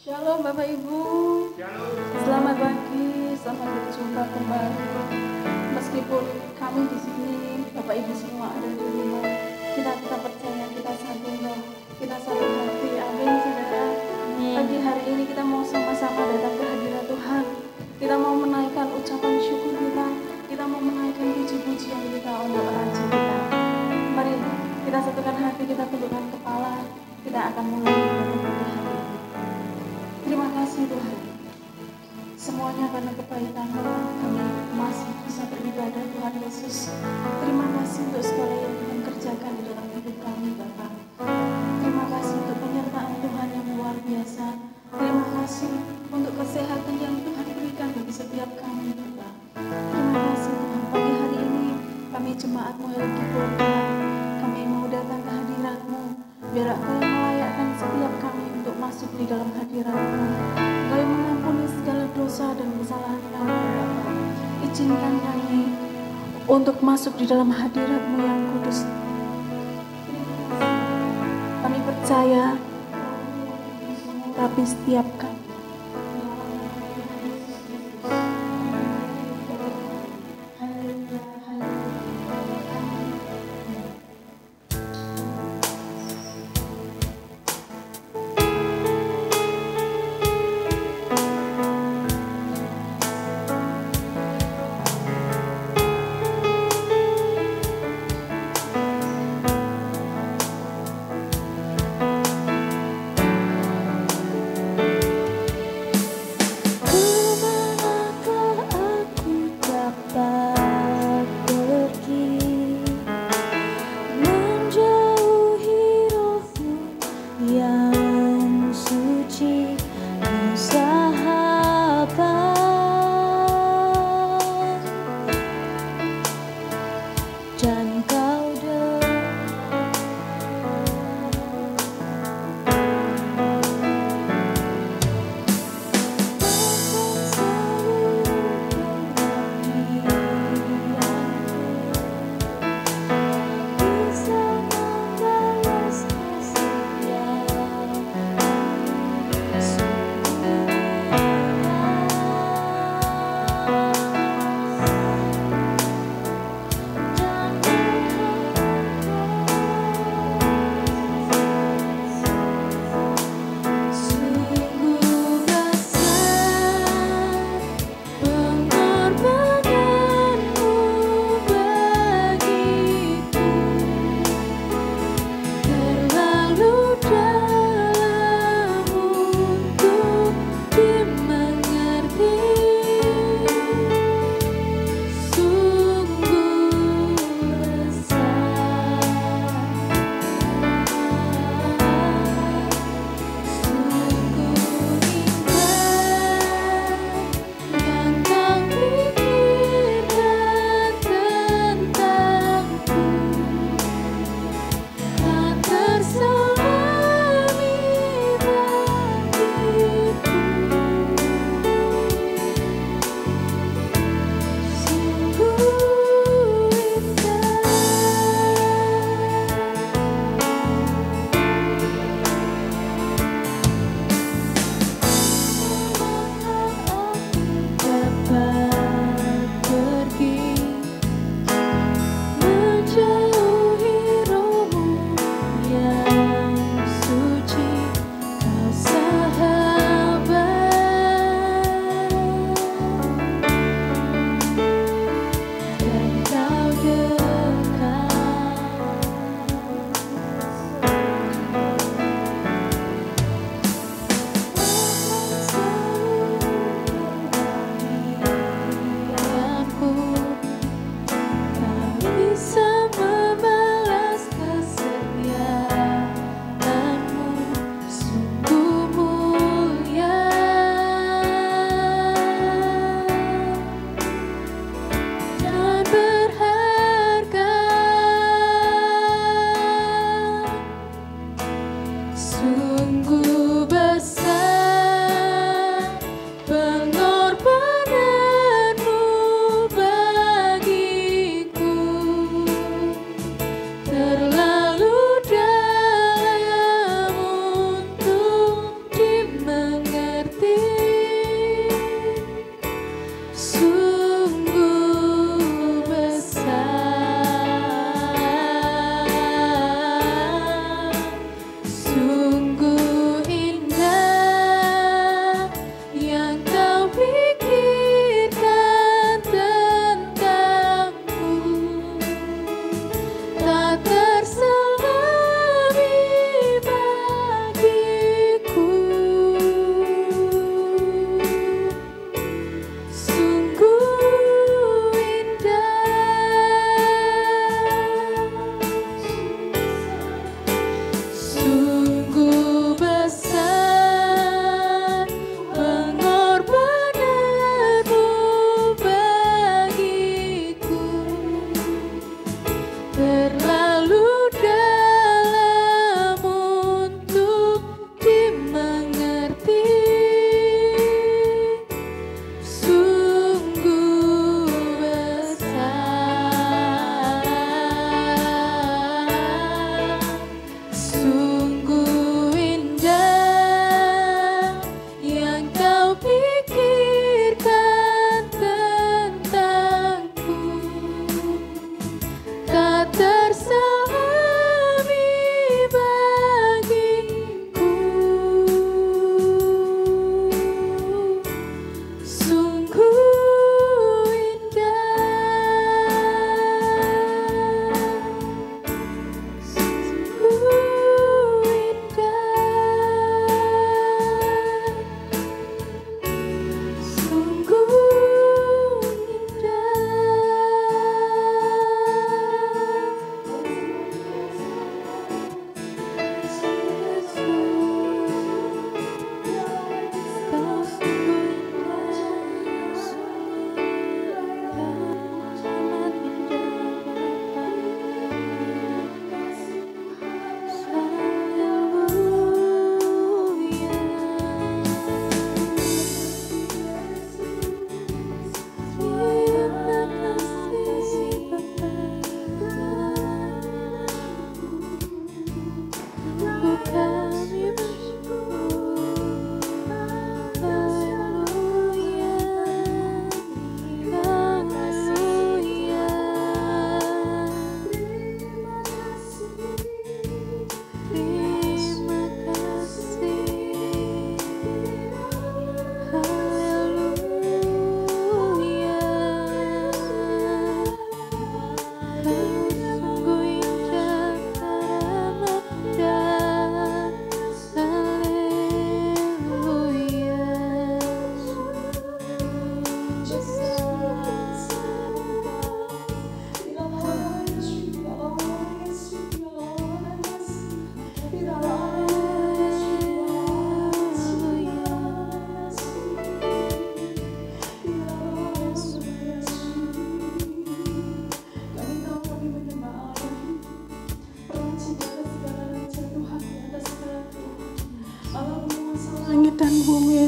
Shalom Bapak Ibu. Shalom. Selamat pagi, selamat berjumpa kembali. Meskipun kami di sini, Bapak Ibu semua ada di rumah, kita percaya kita satu roh, kita satu hati. Amin, saudara. Pagi hari ini kita mau sama-sama datang ke hadirat Tuhan. Kita mau menaikkan ucapan syukur kita mau menaikkan puji-pujian kita untuk Raja kita. Mari kita satukan hati, kita tundukkan kepala, kita akan mulai pada pagi hari ini. Terima kasih Tuhan, semuanya karena kebaikan-Mu kami masih bisa beribadah Tuhan Yesus. Terima kasih untuk segala yang Tuhan kerjakan di dalam hidup kami Bapa. Terima kasih untuk penyertaan Tuhan yang luar biasa. Terima kasih untuk kesehatan yang Tuhan berikan bagi setiap kami Bapa. Terima kasih Tuhan, pagi hari ini kami jemaat-Mu yang Kibor Tuhan, kami mau datang ke hadirat-Mu, biar Engkau yang melayakkan setiap kami untuk masuk di dalam hadirat-Mu. Engkau yang mengampuni segala dosa dan kesalahan kami Bapa. Izinkan kami untuk masuk di dalam hadirat-Mu yang kudus. Kami percaya, tapi setiap kami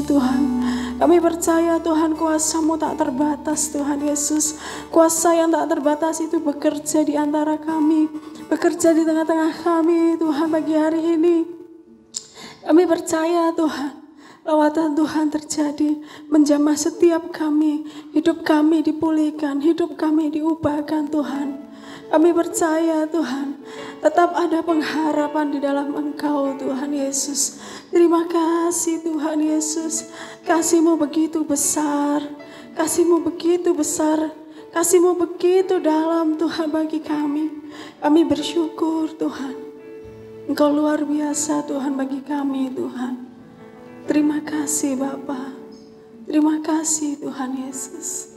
kasih Tuhan. Kami percaya Tuhan kuasa-Mu tak terbatas Tuhan Yesus. Kuasa yang tak terbatas itu bekerja di antara kami, bekerja di tengah-tengah kami Tuhan pagi hari ini. Kami percaya Tuhan, lawatan Tuhan terjadi menjamah setiap kami. Hidup kami dipulihkan, hidup kami diubahkan Tuhan. Kami percaya Tuhan, tetap ada pengharapan di dalam Engkau Tuhan Yesus. Terima kasih Tuhan Yesus. Kasih-Mu begitu besar, kasih-Mu begitu besar, kasih-Mu begitu dalam Tuhan bagi kami. Kami bersyukur Tuhan. Engkau luar biasa Tuhan bagi kami Tuhan. Terima kasih Bapa. Terima kasih Tuhan Yesus.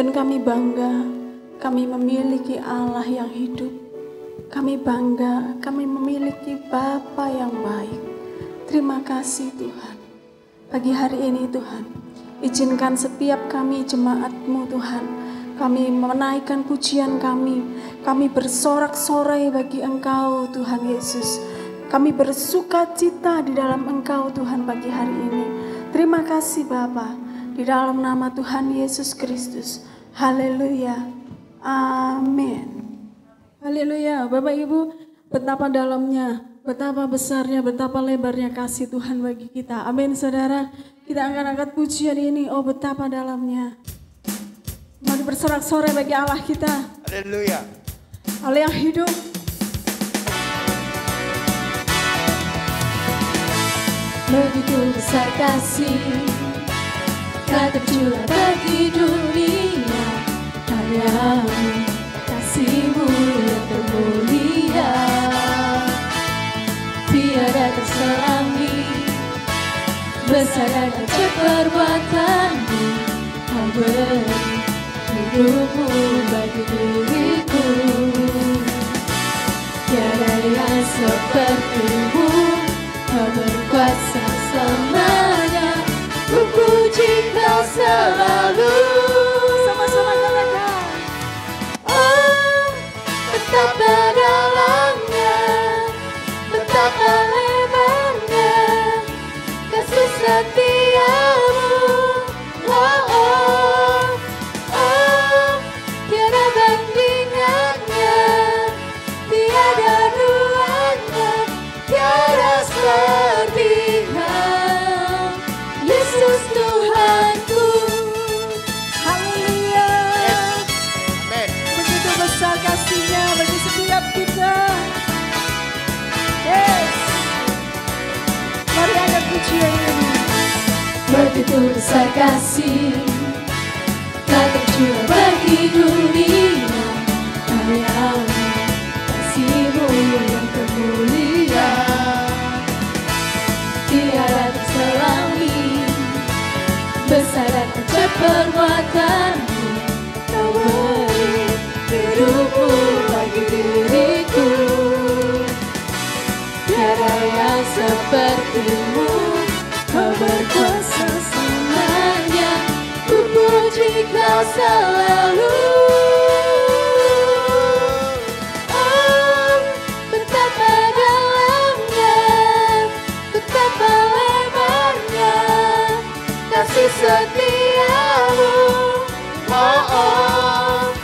Dan kami bangga, kami memiliki Allah yang hidup. Kami bangga, kami memiliki Bapa yang baik. Terima kasih Tuhan. Pagi hari ini Tuhan, izinkan setiap kami jemaat-Mu Tuhan, kami menaikkan pujian kami bersorak-sorai bagi Engkau Tuhan Yesus. Kami bersuka cita di dalam Engkau Tuhan pagi hari ini. Terima kasih Bapa, di dalam nama Tuhan Yesus Kristus. Haleluya. Amin. Haleluya. Bapak Ibu, betapa dalamnya, betapa besarnya, betapa lebarnya kasih Tuhan bagi kita. Amin saudara. Kita akan angkat pujian ini. Oh betapa dalamnya. Mari bersorak-sorai bagi Allah kita. Haleluya. Allah yang hidup. Begitu besar kasih Kau tercurah bagi dunia. Hanya kasih-Mu yang termulia, tiada terselangi. Besar dan ajaib perbuatan-Mu, Kau beri hidup-Mu bagi diriku. Tiada yang seperti-Mu, Kau berkuasa selamanya. Ku puji Kau selalu. Sama-sama katakan. Oh, betapa dalamnya, betapa lebarnya kasih setia-Mu. Oh, oh, oh, tiada bandingannya, tiada duanya, tiada sepertinya. Yesus Tuhanku. Haleluya. Amin. Begitu besar kasih-Nya bagi setiap kita. Yes. Mari angkat pujian ini. Begitu besar kasih Kau tercurah bagi dunia. Hanya kasih-Mu yang termulia, tiada terselangi. Besar dan ajaib perbuatan-Mu, Kau beri hidup-Mu bagi diriku. Tiada yang seperti-Mu, Kau berkuasa selamanya. Ku puji Kau selalu. Oh, betapa dalamnya, betapa lebarnya kasih setia-Mu. Oh, oh,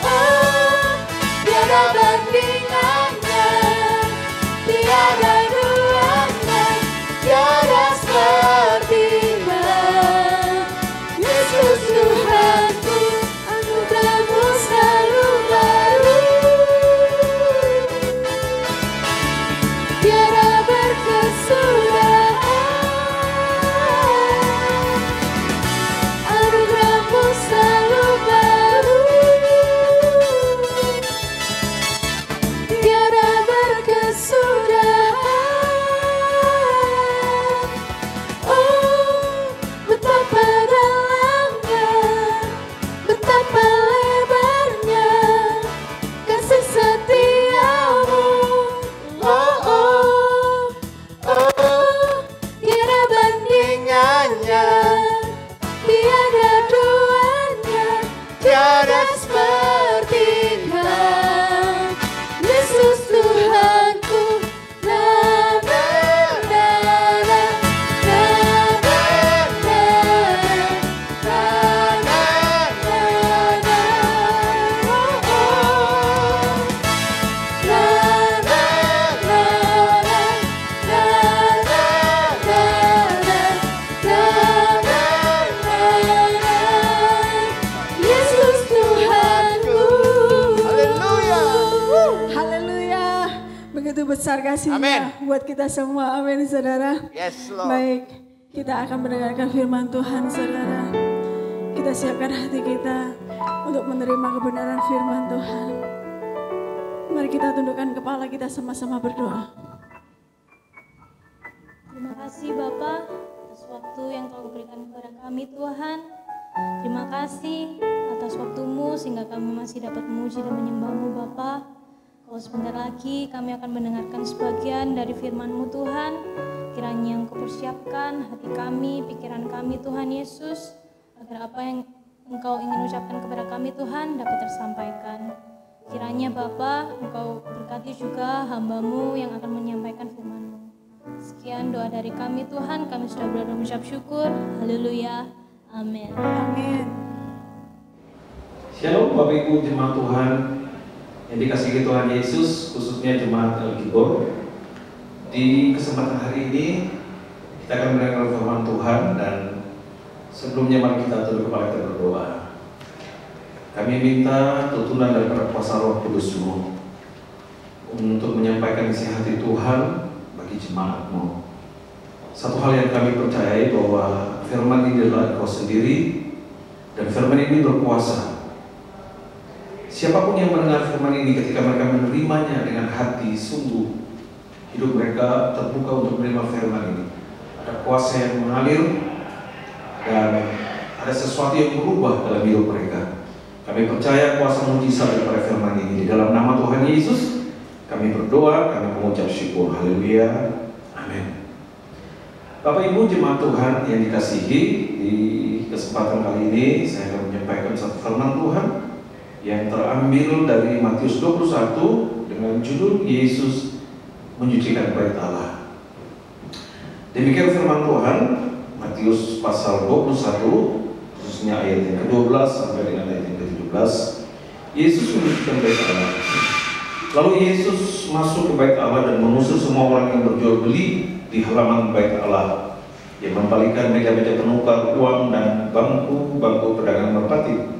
oh, tiada bandingannya, tiada duanya, tiada sepertinya. Yesus Tuhanku. kasih-Nya buat kita semua. Amin, saudara. Yes, Lord. Baik, kita akan mendengarkan firman Tuhan, saudara. Kita siapkan hati kita untuk menerima kebenaran firman Tuhan. Mari kita tundukkan kepala kita sama-sama berdoa. Terima kasih Bapa atas waktu yang Kau berikan kepada kami Tuhan. Terima kasih atas waktu-Mu sehingga kami masih dapat memuji dan menyembah-Mu Bapa. Kalau sebentar lagi kami akan mendengarkan sebagian dari firman-Mu Tuhan. Kiranya yang Kau persiapkan hati kami, pikiran kami Tuhan Yesus, agar apa yang Engkau ingin ucapkan kepada kami Tuhan dapat tersampaikan. Kiranya Bapa, Engkau berkati juga hamba-Mu yang akan menyampaikan firman-Mu. Sekian doa dari kami Tuhan, kami sudah berdoa mengucap syukur. Haleluya. Amin. Amin. Shalom Bapak Ibu jemaat Tuhan yang dikasihi Tuhan Yesus, khususnya jemaat El-Gibor. Di kesempatan hari ini kita akan mendengar firman Tuhan, dan sebelumnya mari kita tunduk kepala kita berdoa. Kami minta tuntunan daripada kuasa Roh Kudus-Mu untuk menyampaikan isi hati Tuhan bagi jemaat-Mu. Satu hal yang kami percayai bahwa firman ini adalah Engkau sendiri, dan firman ini berkuasa. Siapapun yang mendengar firman ini, ketika mereka menerimanya dengan hati sungguh, hidup mereka terbuka untuk menerima firman ini. Ada kuasa yang mengalir dan ada sesuatu yang berubah dalam hidup mereka. Kami percaya kuasa mujizat daripada firman ini. Di dalam nama Tuhan Yesus kami berdoa, kami mengucap syukur. Haleluya. Amin. Bapak Ibu jemaat Tuhan yang dikasihi, di kesempatan kali ini saya akan menyampaikan satu firman Tuhan yang terambil dari Matius 21 dengan judul Yesus menyucikan bait Allah. Demikian firman Tuhan, Matius pasal 21, khususnya ayat yang ke-12 sampai dengan ayat yang ke-17. Yesus menyucikan bait Allah. Lalu Yesus masuk ke bait Allah dan mengusir semua orang yang berjual beli di halaman bait Allah, yang membalikkan meja-meja penukar uang dan bangku-bangku pedagang merpati,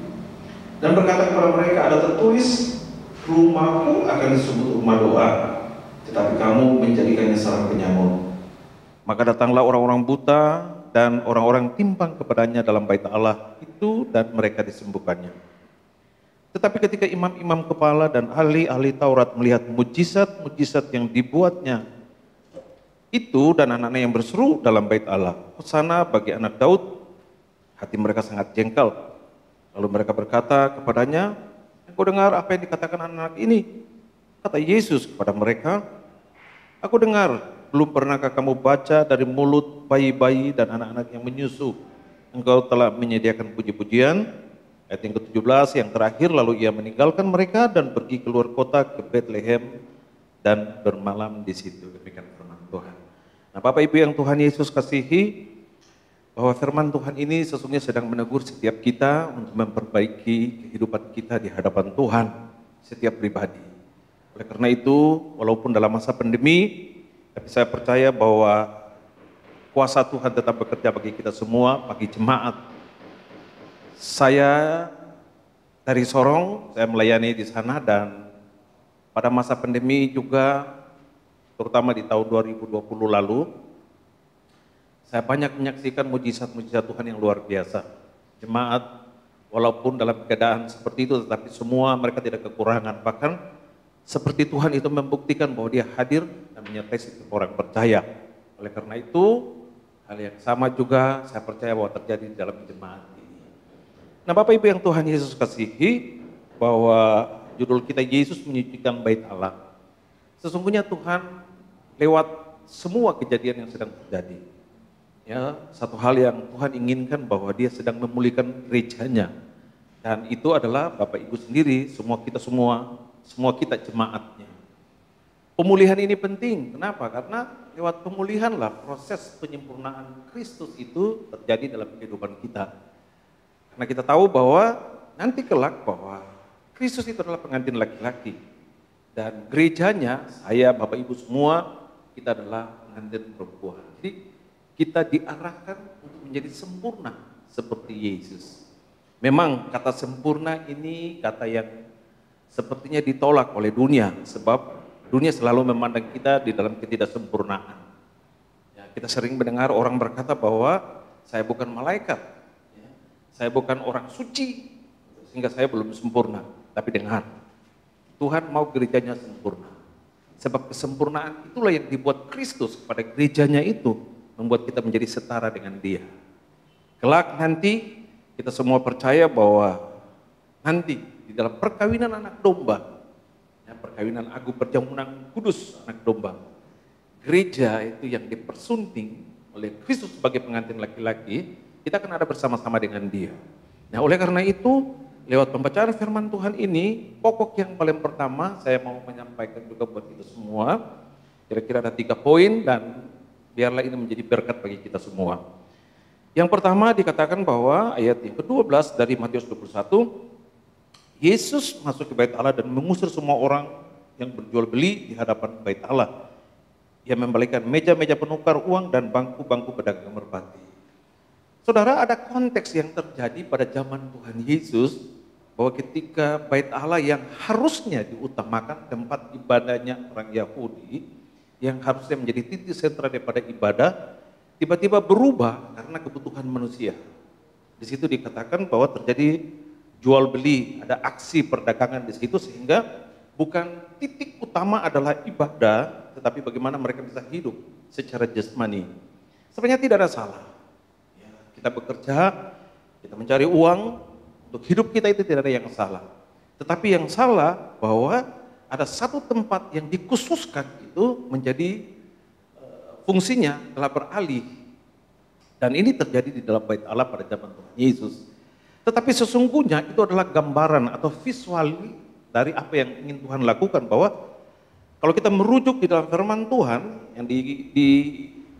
dan berkata kepada mereka, ada tertulis, rumahku akan disebut rumah doa, tetapi kamu menjadikannya sarang penyamun. Maka datanglah orang-orang buta dan orang-orang timpang kepadanya dalam bait Allah itu, dan mereka disembuhkannya. Tetapi ketika imam-imam kepala dan ahli-ahli Taurat melihat mujizat-mujizat yang dibuatnya itu dan anak-anak yang berseru dalam bait Allah, Hosana bagi anak Daud, hati mereka sangat jengkel. Lalu mereka berkata kepadanya, engkau dengar apa yang dikatakan anak-anak ini? Kata Yesus kepada mereka, aku dengar, belum pernahkah kamu baca dari mulut bayi-bayi dan anak-anak yang menyusu, engkau telah menyediakan puji-pujian. Ayat yang ke-17 yang terakhir, lalu ia meninggalkan mereka dan pergi keluar kota ke Bethlehem dan bermalam di situ. Demikian firman Tuhan. Nah, Bapak Ibu yang Tuhan Yesus kasihi, bahwa firman Tuhan ini sesungguhnya sedang menegur setiap kita untuk memperbaiki kehidupan kita di hadapan Tuhan, setiap pribadi. Oleh karena itu, walaupun dalam masa pandemi, tapi saya percaya bahwa kuasa Tuhan tetap bekerja bagi kita semua, bagi jemaat. Saya dari Sorong, saya melayani di sana, dan pada masa pandemi juga, terutama di tahun 2020 lalu, saya banyak menyaksikan mujizat-mujizat Tuhan yang luar biasa. Jemaat, walaupun dalam keadaan seperti itu, tetapi semua mereka tidak kekurangan. Bahkan seperti Tuhan itu membuktikan bahwa Dia hadir dan menyertai setiap orang percaya. Oleh karena itu, hal yang sama juga saya percaya bahwa terjadi di dalam jemaat ini. Nah, Bapak Ibu yang Tuhan Yesus kasihi, bahwa judul kita Yesus menyucikan bait Allah. Sesungguhnya Tuhan lewat semua kejadian yang sedang terjadi, ya, satu hal yang Tuhan inginkan bahwa Dia sedang memulihkan gerejanya, dan itu adalah Bapak Ibu sendiri, semua kita jemaatnya. Pemulihan ini penting, kenapa? Karena lewat pemulihanlah proses penyempurnaan Kristus itu terjadi dalam kehidupan kita. Karena kita tahu bahwa nanti kelak bahwa Kristus itu adalah pengantin laki-laki, dan gerejanya, saya, Bapak Ibu semua, kita adalah pengantin perempuan. Jadi kita diarahkan untuk menjadi sempurna seperti Yesus. Memang kata sempurna ini kata yang sepertinya ditolak oleh dunia, sebab dunia selalu memandang kita di dalam ketidaksempurnaan. Ya, kita sering mendengar orang berkata bahwa saya bukan malaikat, ya, saya bukan orang suci, sehingga saya belum sempurna. Tapi dengar, Tuhan mau gerejanya sempurna. Sebab kesempurnaan itulah yang dibuat Kristus kepada gerejanya itu, membuat kita menjadi setara dengan Dia. Kelak nanti kita semua percaya bahwa nanti di dalam perkawinan anak domba, ya, perkawinan agung perjamuan kudus anak domba, gereja itu yang dipersunting oleh Kristus sebagai pengantin laki-laki, kita akan ada bersama-sama dengan Dia. Nah, oleh karena itu, lewat pembacaan firman Tuhan ini, pokok yang paling pertama saya mau menyampaikan juga buat kita semua, kira-kira ada 3 poin dan biarlah ini menjadi berkat bagi kita semua. Yang pertama dikatakan bahwa ayat yang ke-12 dari Matius 21, Yesus masuk ke bait Allah dan mengusir semua orang yang berjual beli di hadapan bait Allah. Ia membalikan meja-meja penukar uang dan bangku-bangku pedagang merpati. Saudara, ada konteks yang terjadi pada zaman Tuhan Yesus, bahwa ketika bait Allah yang harusnya diutamakan tempat ibadahnya orang Yahudi, yang harusnya menjadi titik sentra daripada ibadah, tiba-tiba berubah karena kebutuhan manusia. Di situ dikatakan bahwa terjadi jual beli, ada aksi perdagangan di situ, sehingga bukan titik utama adalah ibadah, tetapi bagaimana mereka bisa hidup secara jasmani. Sebenarnya tidak ada salah. Ya, kita bekerja, kita mencari uang untuk hidup kita, itu tidak ada yang salah. Tetapi yang salah bahwa ada satu tempat yang dikhususkan itu menjadi fungsinya telah beralih, dan ini terjadi di dalam bait Allah pada zaman Tuhan Yesus. Tetapi sesungguhnya itu adalah gambaran atau visual dari apa yang ingin Tuhan lakukan, bahwa kalau kita merujuk di dalam firman Tuhan yang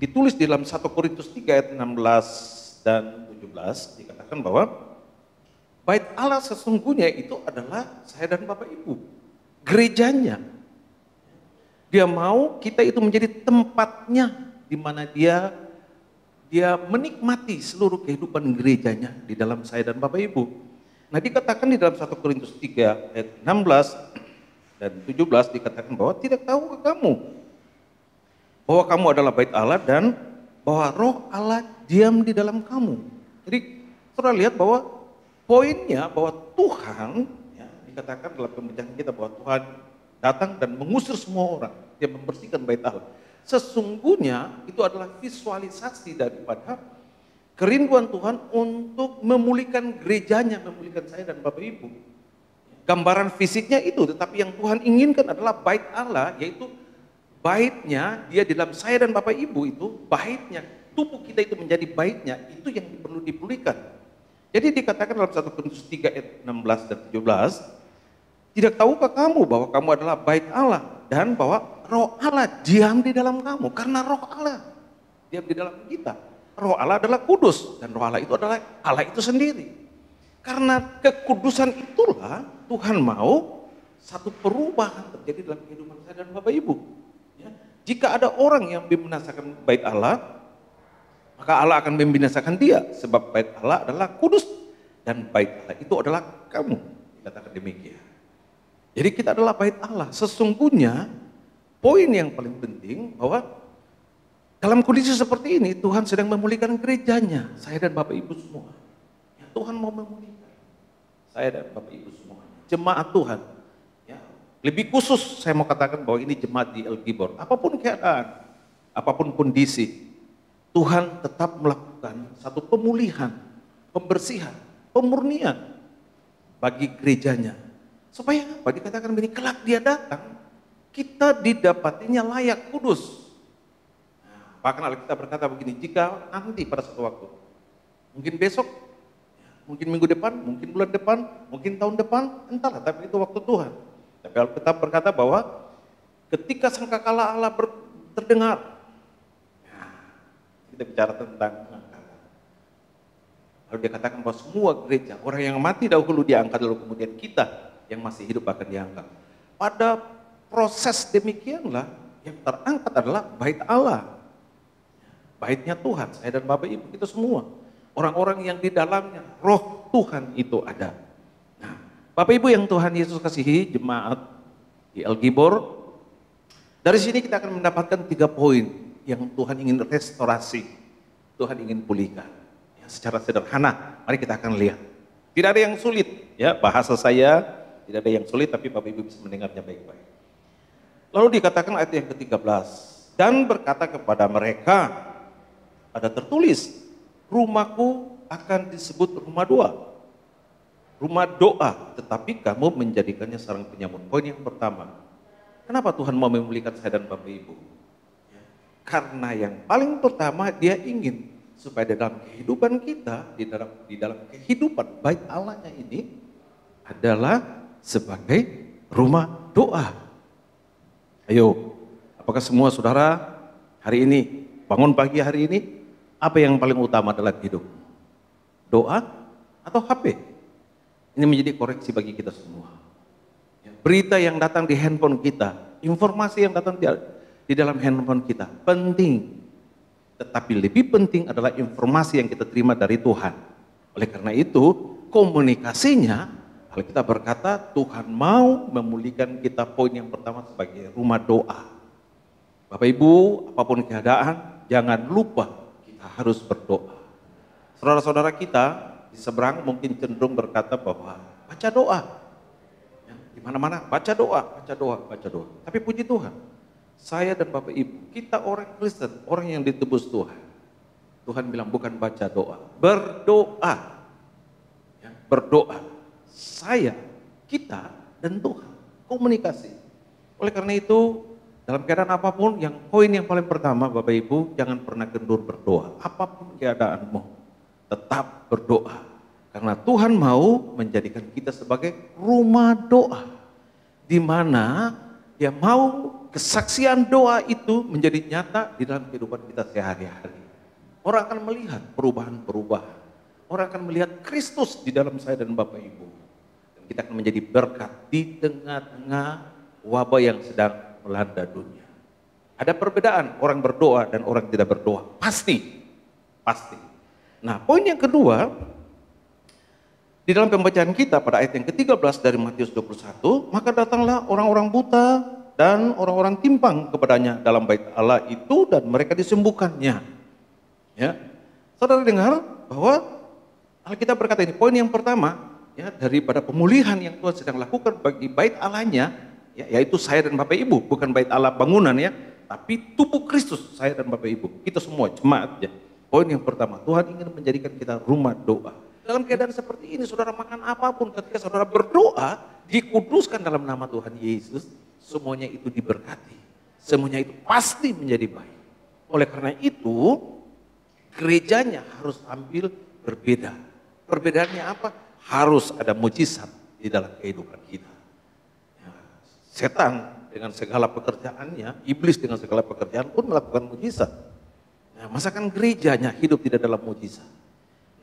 ditulis di dalam 1 Korintus 3 ayat 16 dan 17, dikatakan bahwa bait Allah sesungguhnya itu adalah saya dan Bapak Ibu, gerejanya. Dia mau kita itu menjadi tempatnya di mana dia menikmati seluruh kehidupan gerejanya di dalam saya dan Bapak Ibu. Nah, dikatakan di dalam 1 Korintus 3 ayat 16 dan 17 dikatakan bahwa tidak tahukah kamu bahwa kamu adalah bait Allah dan bahwa Roh Allah diam di dalam kamu. Jadi saudara lihat bahwa poinnya bahwa Tuhan, ya, dikatakan dalam pembacaan kita bahwa Tuhan datang dan mengusir semua orang, dia membersihkan bait Allah. Sesungguhnya itu adalah visualisasi daripada kerinduan Tuhan untuk memulihkan gerejanya, memulihkan saya dan Bapak Ibu. Gambaran fisiknya itu, tetapi yang Tuhan inginkan adalah bait Allah, yaitu baitnya, dia di dalam saya dan Bapak Ibu itu, baitnya, tubuh kita itu menjadi baitnya, itu yang perlu dipulihkan. Jadi dikatakan dalam 1 Korintus 3 ayat 16 dan 17, tidak tahukah kamu bahwa kamu adalah bait Allah dan bahwa Roh Allah diam di dalam kamu? Karena Roh Allah diam di dalam kita. Roh Allah adalah kudus dan Roh Allah itu adalah Allah itu sendiri. Karena kekudusan itulah Tuhan mau satu perubahan terjadi dalam kehidupan saya dan Bapak Ibu. Ya. Jika ada orang yang membinasakan bait Allah, maka Allah akan membinasakan dia, sebab bait Allah adalah kudus dan bait Allah itu adalah kamu. Dikatakan demikian. Jadi kita adalah bait Allah. Sesungguhnya poin yang paling penting bahwa dalam kondisi seperti ini Tuhan sedang memulihkan gerejanya, saya dan Bapak Ibu semua. Ya, Tuhan mau memulihkan saya dan Bapak Ibu semua, jemaat Tuhan. Ya, lebih khusus saya mau katakan bahwa ini jemaat di El Gibor. Apapun keadaan, apapun kondisi, Tuhan tetap melakukan satu pemulihan, pembersihan, pemurnian bagi gerejanya. Supaya apa? Dikatakan begini, kelak dia datang, kita didapatinya layak kudus. Nah, bahkan Alkitab berkata begini, jika nanti pada suatu waktu, mungkin besok, mungkin minggu depan, mungkin bulan depan, mungkin tahun depan, entahlah, tapi itu waktu Tuhan. Tapi Alkitab berkata bahwa ketika sangkakala Allah terdengar, kita bicara tentang lalu dia katakan bahwa semua gereja, orang yang mati dahulu diangkat, lalu kemudian kita yang masih hidup akan diangkat. Pada proses demikianlah yang terangkat adalah bait Allah, baitnya Tuhan, saya dan Bapak Ibu kita semua, orang-orang yang di dalamnya Roh Tuhan itu ada. Nah, Bapak Ibu yang Tuhan Yesus kasihi, jemaat di El Gibor, Dari sini kita akan mendapatkan 3 poin yang Tuhan ingin restorasi, Tuhan ingin pulihkan. Ya, secara sederhana, mari kita akan lihat. Tidak ada yang sulit, ya bahasa saya tidak ada yang sulit, tapi Bapak Ibu bisa mendengarnya baik-baik. Lalu dikatakan ayat yang ke-13, dan berkata kepada mereka, ada tertulis, rumahku akan disebut rumah doa. Rumah doa, tetapi kamu menjadikannya sarang penyamun. Poin yang pertama, kenapa Tuhan mau memulihkan saya dan Bapak Ibu? Ya, karena yang paling pertama dia ingin supaya di dalam kehidupan kita, di dalam kehidupan bait Allahnya ini adalah sebagai rumah doa. Ayo, apakah semua saudara hari ini, bangun pagi hari ini, apa yang paling utama dalam hidup? Doa atau HP? Ini menjadi koreksi bagi kita semua. Berita yang datang di handphone kita, informasi yang datang di dalam handphone kita, penting. Tetapi lebih penting adalah informasi yang kita terima dari Tuhan. Oleh karena itu, komunikasinya, kalau kita berkata Tuhan mau memulihkan kita, poin yang pertama sebagai rumah doa. Bapak Ibu, apapun keadaan, jangan lupa kita harus berdoa. Saudara-saudara kita di seberang mungkin cenderung berkata bahwa baca doa. Ya, di mana-mana baca doa, baca doa, baca doa. Tapi puji Tuhan, saya dan Bapak Ibu, kita orang Kristen, orang yang ditebus Tuhan. Tuhan bilang bukan baca doa, berdoa. Ya, berdoa. Saya, kita, dan Tuhan. Komunikasi. Oleh karena itu, dalam keadaan apapun, poin yang paling pertama Bapak Ibu, jangan pernah kendur berdoa. Apapun keadaanmu, tetap berdoa. Karena Tuhan mau menjadikan kita sebagai rumah doa. Di mana Dia mau kesaksian doa itu menjadi nyata di dalam kehidupan kita sehari-hari. Orang akan melihat perubahan-perubahan. Orang akan melihat Kristus di dalam saya dan Bapak Ibu. Dan kita akan menjadi berkat di tengah-tengah wabah yang sedang melanda dunia. Ada perbedaan orang berdoa dan orang tidak berdoa. Pasti. Nah, poin yang kedua, di dalam pembacaan kita pada ayat yang ke-13 dari Matius 21, maka datanglah orang-orang buta dan orang-orang timpang kepadanya dalam bait Allah itu dan mereka disembuhkannya. Ya. Saudara dengar bahwa Alkitab berkata ini, poin yang pertama, ya, daripada pemulihan yang Tuhan sedang lakukan bagi bait Allahnya, ya, yaitu saya dan Bapak Ibu, bukan bait Allah bangunan ya, tapi tubuh Kristus, saya dan Bapak Ibu, kita semua jemaat ya. Poin yang pertama, Tuhan ingin menjadikan kita rumah doa. Dalam keadaan seperti ini, saudara makan apapun, ketika saudara berdoa, dikuduskan dalam nama Tuhan Yesus, semuanya itu diberkati. Semuanya itu pasti menjadi baik. Oleh karena itu, gerejanya harus ambil berbeda. Perbedaannya apa? Harus ada mujizat di dalam kehidupan kita. Ya, setan dengan segala pekerjaannya, iblis dengan segala pekerjaan pun melakukan mujizat. Nah, masakan gerejanya hidup tidak dalam mujizat.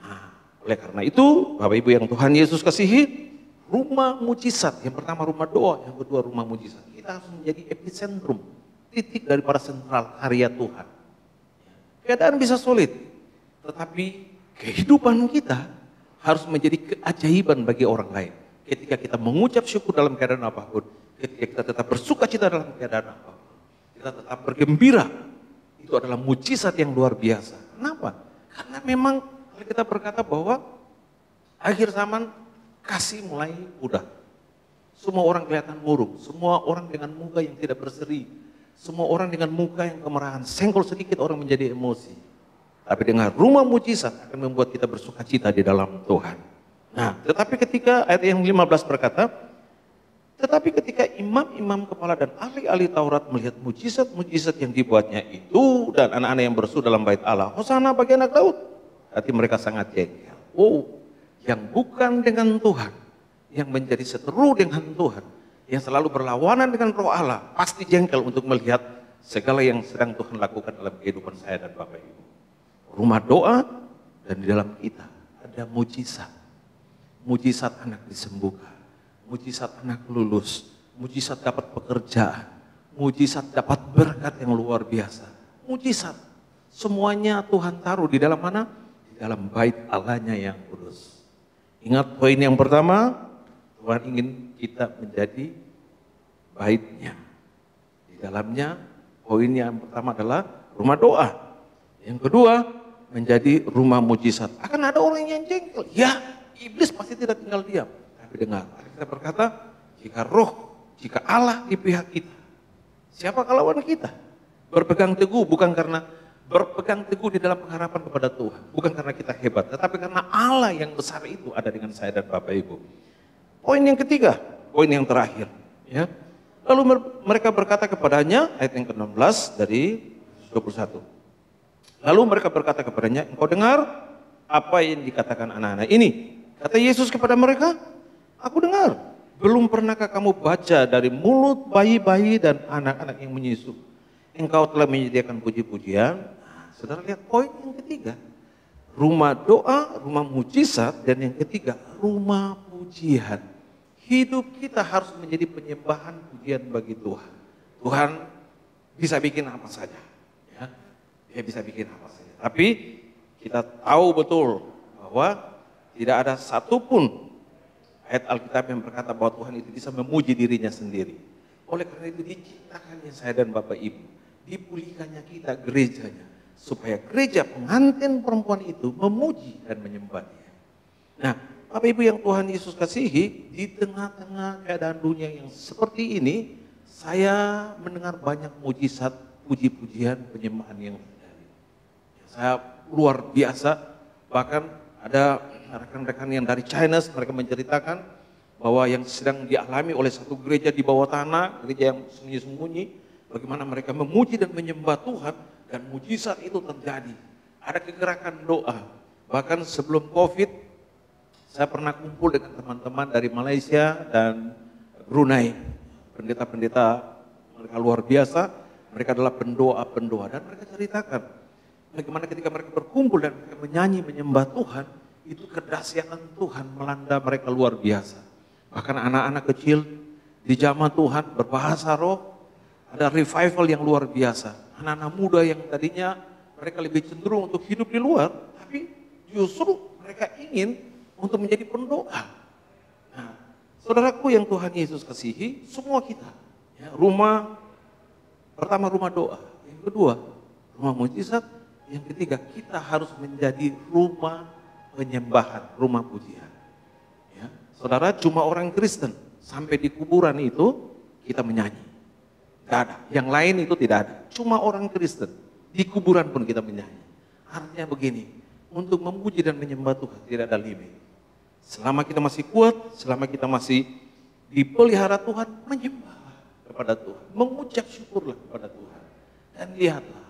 Nah, oleh karena itu, Bapak Ibu yang Tuhan Yesus kasihi, rumah mujizat, yang pertama rumah doa, yang kedua rumah mujizat. Kita harus menjadi epicentrum, titik daripada sentral karya Tuhan. Keadaan bisa sulit, tetapi kehidupan kita harus menjadi keajaiban bagi orang lain. Ketika kita mengucap syukur dalam keadaan apapun, ketika kita tetap bersuka cita dalam keadaan apapun, kita tetap bergembira, itu adalah mujizat yang luar biasa. Kenapa? Karena memang kita berkata bahwa akhir zaman kasih mulai mudah. Semua orang kelihatan murung, semua orang dengan muka yang tidak berseri, semua orang dengan muka yang kemerahan, senggol sedikit orang menjadi emosi. Tapi dengan rumah mujizat akan membuat kita bersuka cita di dalam Tuhan. Nah, tetapi ketika ayat yang 15 berkata, tetapi ketika imam-imam kepala dan ahli-ahli Taurat melihat mujizat-mujizat yang dibuatnya itu dan anak-anak yang berseru dalam bait Allah, Hosana bagi anak Daud, hati mereka sangat jengkel. Oh, yang bukan dengan Tuhan, yang menjadi seteru dengan Tuhan, yang selalu berlawanan dengan Roh Allah, pasti jengkel untuk melihat segala yang sedang Tuhan lakukan dalam kehidupan saya dan Bapak Ibu. Rumah doa dan di dalam kita ada mujizat. Mujizat anak disembuhkan, mujizat anak lulus, mujizat dapat pekerjaan, mujizat dapat berkat yang luar biasa. Mujizat, semuanya Tuhan taruh di dalam mana? Di dalam bait Allahnya yang kudus. Ingat poin yang pertama, Tuhan ingin kita menjadi baitnya. Di dalamnya poin yang pertama adalah rumah doa. Yang kedua, menjadi rumah mujizat. Akan ada orang yang jengkel. Ya, iblis pasti tidak tinggal diam. Tapi dengar, kita berkata, jika Allah di pihak kita, siapa lawan kita? Berpegang teguh bukan karena berpegang teguh di dalam pengharapan kepada Tuhan. Bukan karena kita hebat, tetapi karena Allah yang besar itu ada dengan saya dan Bapak Ibu. Poin yang ketiga, poin yang terakhir. Ya. Lalu mereka berkata kepadanya, ayat yang ke-16 dari 21. Lalu mereka berkata kepadanya, engkau dengar apa yang dikatakan anak-anak ini? Kata Yesus kepada mereka, aku dengar. Belum pernahkah kamu baca dari mulut bayi-bayi dan anak-anak yang menyusu? Engkau telah menyediakan puji-pujian. Nah, saudara lihat poin yang ketiga. Rumah doa, rumah mujizat, dan yang ketiga, rumah pujian. Hidup kita harus menjadi penyembahan pujian bagi Tuhan. Tuhan bisa bikin apa saja. Dia bisa bikin apa saja. Tapi kita tahu betul bahwa tidak ada satupun ayat Alkitab yang berkata bahwa Tuhan itu bisa memuji dirinya sendiri. Oleh karena itu diciptakannya saya dan Bapak Ibu. Dipulihkannya kita gerejanya. Supaya gereja pengantin perempuan itu memuji dan menyembah Dia. Nah, Bapak Ibu yang Tuhan Yesus kasihi, di tengah-tengah keadaan dunia yang seperti ini, saya mendengar banyak mujizat, puji-pujian, penyembahan yang saya luar biasa. Bahkan ada rekan-rekan yang dari China, mereka menceritakan bahwa yang sedang dialami oleh satu gereja di bawah tanah, gereja yang sembunyi-sembunyi, bagaimana mereka memuji dan menyembah Tuhan, dan mujizat itu terjadi. Ada kegerakan doa. Bahkan sebelum COVID, saya pernah kumpul dengan teman-teman dari Malaysia dan Brunei. Pendeta-pendeta mereka luar biasa, mereka adalah pendoa-pendoa, dan mereka ceritakan bagaimana ketika mereka berkumpul dan mereka menyanyi menyembah Tuhan, itu kedahsyatan Tuhan melanda mereka luar biasa. Bahkan anak-anak kecil dijamah Tuhan berbahasa roh, ada revival yang luar biasa. Anak-anak muda yang tadinya mereka lebih cenderung untuk hidup di luar, tapi justru mereka ingin untuk menjadi pendoa. Nah, saudaraku yang Tuhan Yesus kasihi, semua kita, ya, pertama rumah doa, yang kedua rumah mujizat, yang ketiga, kita harus menjadi rumah penyembahan, rumah pujian. Ya. Saudara, cuma orang Kristen sampai di kuburan itu kita menyanyi. Tidak ada. Yang lain itu tidak ada. Cuma orang Kristen di kuburan pun kita menyanyi. Artinya begini, untuk memuji dan menyembah Tuhan tidak ada limit. Selama kita masih kuat, selama kita masih dipelihara Tuhan, menyembahlah kepada Tuhan, mengucap syukurlah kepada Tuhan. Dan lihatlah,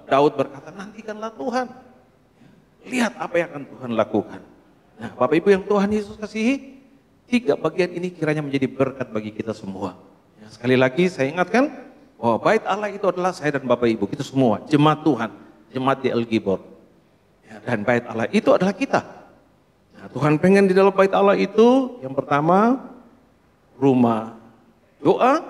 Daud berkata, nantikanlah Tuhan. Lihat apa yang akan Tuhan lakukan. Nah, Bapak Ibu yang Tuhan Yesus kasihi, 3 bagian ini kiranya menjadi berkat bagi kita semua. Ya, sekali lagi saya ingatkan, bahwa bait Allah itu adalah saya dan Bapak Ibu, kita semua, jemaat Tuhan, jemaat di El Gibor. Ya, dan bait Allah itu adalah kita. Nah, Tuhan pengen di dalam bait Allah itu, yang pertama, rumah doa,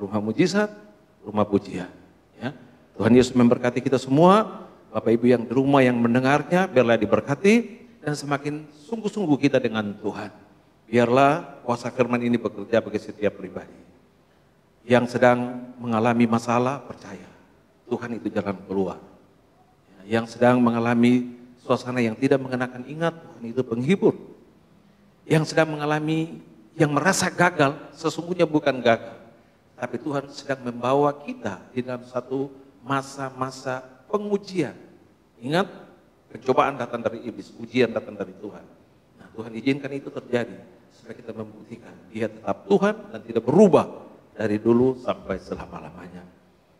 rumah mujizat, rumah pujian. Ya. Tuhan Yesus memberkati kita semua, Bapak Ibu yang di rumah yang mendengarnya, biarlah diberkati, dan semakin sungguh-sungguh kita dengan Tuhan. Biarlah kuasa firman ini bekerja bagi setiap pribadi. Yang sedang mengalami masalah, percaya, Tuhan itu jalan keluar. Yang sedang mengalami suasana yang tidak mengenakan, ingat Tuhan itu penghibur. Yang sedang mengalami, yang merasa gagal, sesungguhnya bukan gagal. Tapi Tuhan sedang membawa kita di dalam satu masa-masa pengujian. Ingat, pencobaan datang dari iblis, ujian datang dari Tuhan. Nah, Tuhan izinkan itu terjadi supaya kita membuktikan Dia tetap Tuhan dan tidak berubah dari dulu sampai selama-lamanya.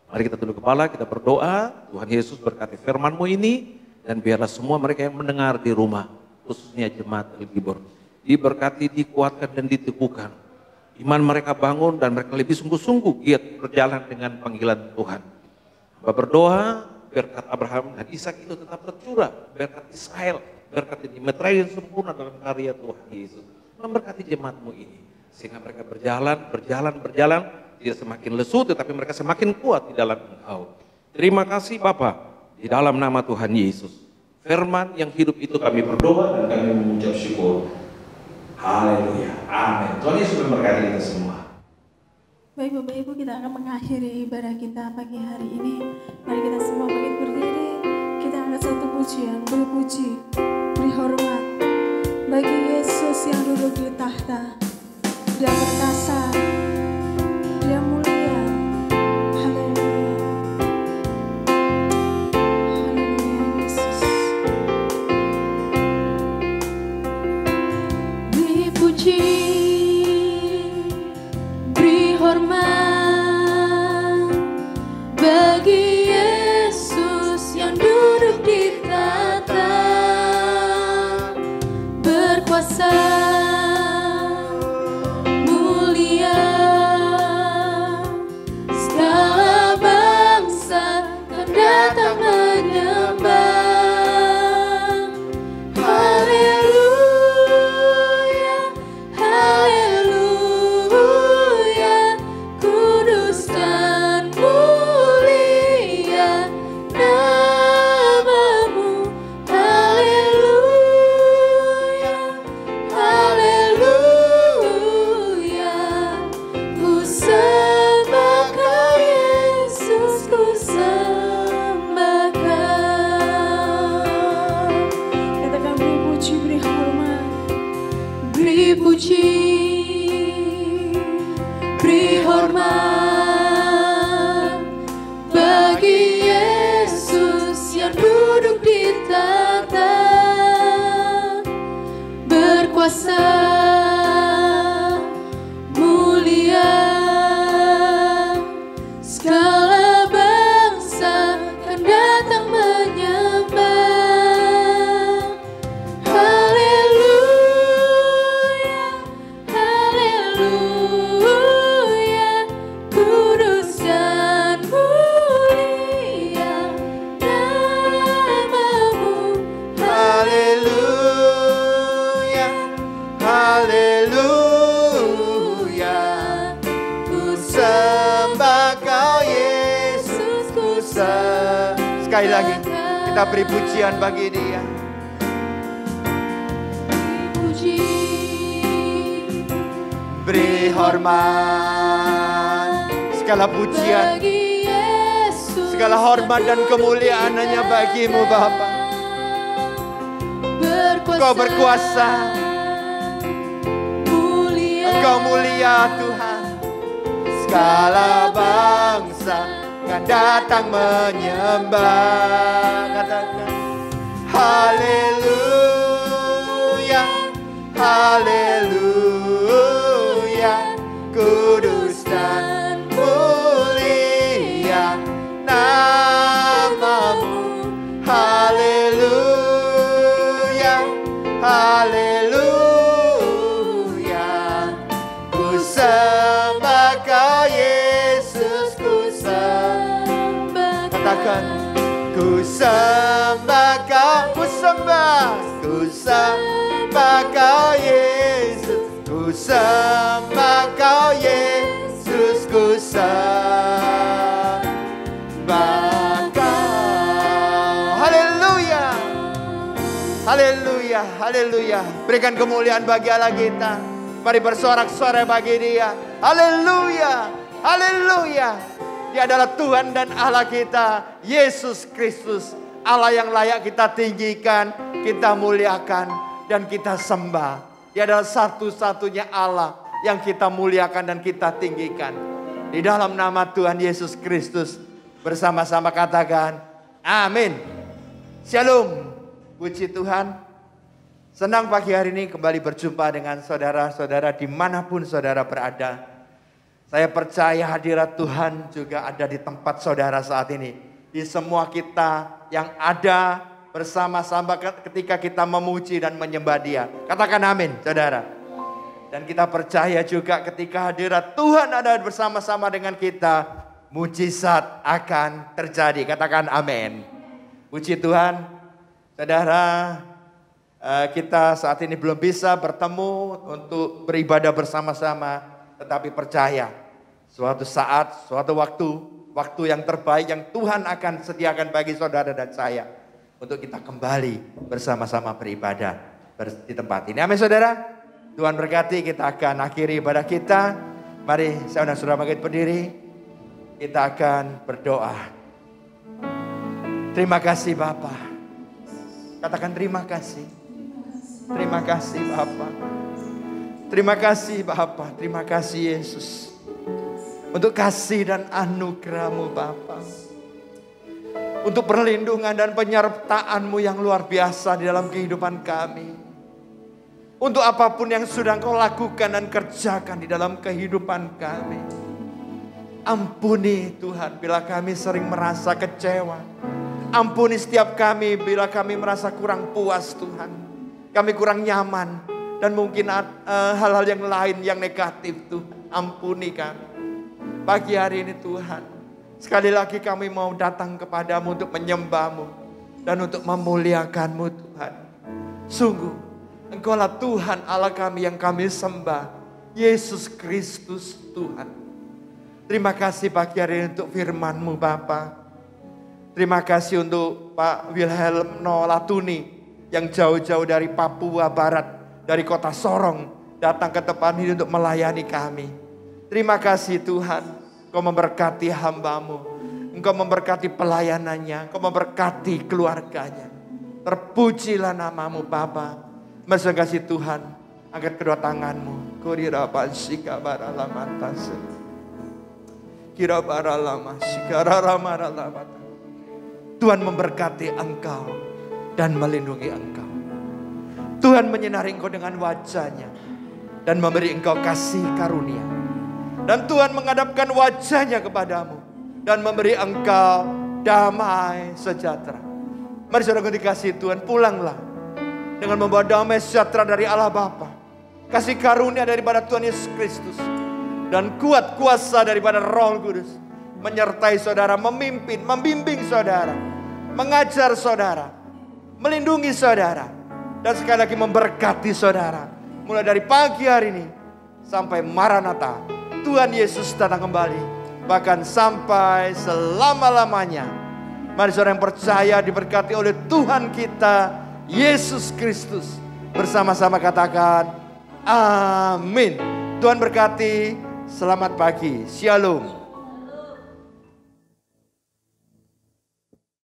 Mari kita tunduk kepala, kita berdoa. Tuhan Yesus berkati firman-Mu ini, dan biarlah semua mereka yang mendengar di rumah, khususnya jemaat El Gibor, diberkati, dikuatkan dan diteguhkan. Iman mereka bangun dan mereka lebih sungguh-sungguh giat berjalan dengan panggilan Tuhan. Bapak berdoa, berkat Abraham dan Ishak itu tetap tercurah, berkat Israel, berkat Dimetra yang sempurna dalam karya Tuhan Yesus. Memberkati jemaat-Mu ini, sehingga mereka berjalan, tidak semakin lesu, tetapi mereka semakin kuat di dalam Engkau. Terima kasih Bapa, di dalam nama Tuhan Yesus. Firman yang hidup itu kami berdoa dan kami mengucap syukur. Haleluya, amin. Tuhan Yesus memberkati kita semua. Baik Bapak Ibu, kita akan mengakhiri ibadah kita pagi hari ini. Mari kita semua bangkit berdiri. Kita angkat satu pujian, beri puji, beri hormat bagi Yesus yang duduk di tahta. Dia perkasa, Dia mulia. Haleluya. Haleluya Yesus. Beri puji, beri hormat bagi Yesus yang duduk di tahta, berkuasa, mulia, segala bangsa akan datang menyembah. Haleluya, haleluya, kudus dan mulia namamu. Haleluya, haleluya, ku sembah Kau Yesus, ku sembah Kau. Katakan beri puji, beri hormat. Beri puji, beri hormat bagi Yesus yang duduk di tahta, berkuasa, mulia, segala bangsa akan datang menyembah. Haleluya, haleluya, kudus dan mulia namamu. Haleluya, haleluya, ku sembah Kau Yesus, ku sembah. Sekali lagi kita beri pujian bagi Dia. Puji, Beri hormat, segala pujian, bagi Yesus, segala hormat dan kemuliaan hanya bagi-Mu Bapa. Engkau berkuasa, mulia, Engkau mulia Tuhan. Segala bangsa akan datang menyembah. Katakan haleluya, haleluya, kudus dan mulia namamu. Haleluya, haleluya, ku sembah Kau Yesus, ku sembah. Katakan ku sembah Kau, ku sembah, ku sembah Kau Yesus, ku sembah Kau Yesus, ku sembah Kau. Haleluya, haleluya, haleluya. Berikan kemuliaan bagi Allah kita. Mari bersorak-sorai bagi Dia. Haleluya, haleluya. Dia adalah Tuhan dan Allah kita, Yesus Kristus. Allah yang layak kita tinggikan, kita muliakan, dan kita sembah. Dia adalah satu-satunya Allah yang kita muliakan dan kita tinggikan. Di dalam nama Tuhan Yesus Kristus, bersama-sama katakan, amin. Shalom. Puji Tuhan. Senang pagi hari ini kembali berjumpa dengan saudara-saudara dimanapun saudara berada. Saya percaya hadirat Tuhan juga ada di tempat saudara saat ini. Di semua kita yang ada bersama-sama ketika kita memuji dan menyembah Dia. Katakan amin saudara. Dan kita percaya juga ketika hadirat Tuhan ada bersama-sama dengan kita, mujizat akan terjadi. Katakan amin. Puji Tuhan. Saudara, kita saat ini belum bisa bertemu untuk beribadah bersama-sama, tetapi percaya suatu saat, suatu waktu yang terbaik yang Tuhan akan sediakan bagi saudara dan saya untuk kita kembali bersama-sama beribadah di tempat ini. Amin saudara. Tuhan berkati, kita akan akhiri ibadah kita Mari saya undang saudara bangkit berdiri. Kita akan berdoa. Terima kasih Bapa. Katakan terima kasih. Terima kasih Bapa. Terima kasih Bapa. Terima kasih Yesus. Untuk kasih dan anugerah-Mu Bapa. Untuk perlindungan dan penyertaan-Mu yang luar biasa di dalam kehidupan kami. Untuk apapun yang sudah Engkau lakukan dan kerjakan di dalam kehidupan kami. Ampuni Tuhan bila kami sering merasa kecewa. Ampuni setiap kami bila kami merasa kurang puas Tuhan. Kami kurang nyaman. Dan mungkin hal-hal yang lain yang negatif Tuhan. Ampuni kami. Pagi hari ini Tuhan. Sekali lagi kami mau datang kepadamu untuk menyembah-Mu. Dan untuk memuliakan-Mu Tuhan. Sungguh. Engkaulah Tuhan Allah kami yang kami sembah. Yesus Kristus Tuhan. Terima kasih pagi hari ini untuk firman-Mu Bapa. Terima kasih untuk Pak Wilhelm Nolatuni yang jauh-jauh dari Papua Barat, dari kota Sorong, datang ke tempat ini untuk melayani kami. Terima kasih Tuhan, Engkau memberkati hamba-Mu. Engkau memberkati pelayanannya, Engkau memberkati keluarganya. Terpujilah nama-Mu Bapa. Terima kasih Tuhan, angkat kedua tangan-Mu. Tuhan memberkati engkau dan melindungi engkau. Tuhan menyinari engkau dengan wajah-Nya dan memberi engkau kasih karunia. Dan Tuhan menghadapkan wajah-Nya kepadamu dan memberi engkau damai sejahtera. Mari saudara dikasih Tuhan, pulanglah dengan membawa damai sejahtera dari Allah Bapa, kasih karunia daripada Tuhan Yesus Kristus, dan kuat kuasa daripada Roh Kudus menyertai saudara, memimpin, membimbing saudara, mengajar saudara, melindungi saudara, dan sekali lagi memberkati saudara mulai dari pagi hari ini sampai Maranatha Tuhan Yesus datang kembali, bahkan sampai selama-lamanya. Mari saudara yang percaya diberkati oleh Tuhan kita Yesus Kristus, bersama-sama katakan amin. Tuhan berkati, selamat pagi, shalom.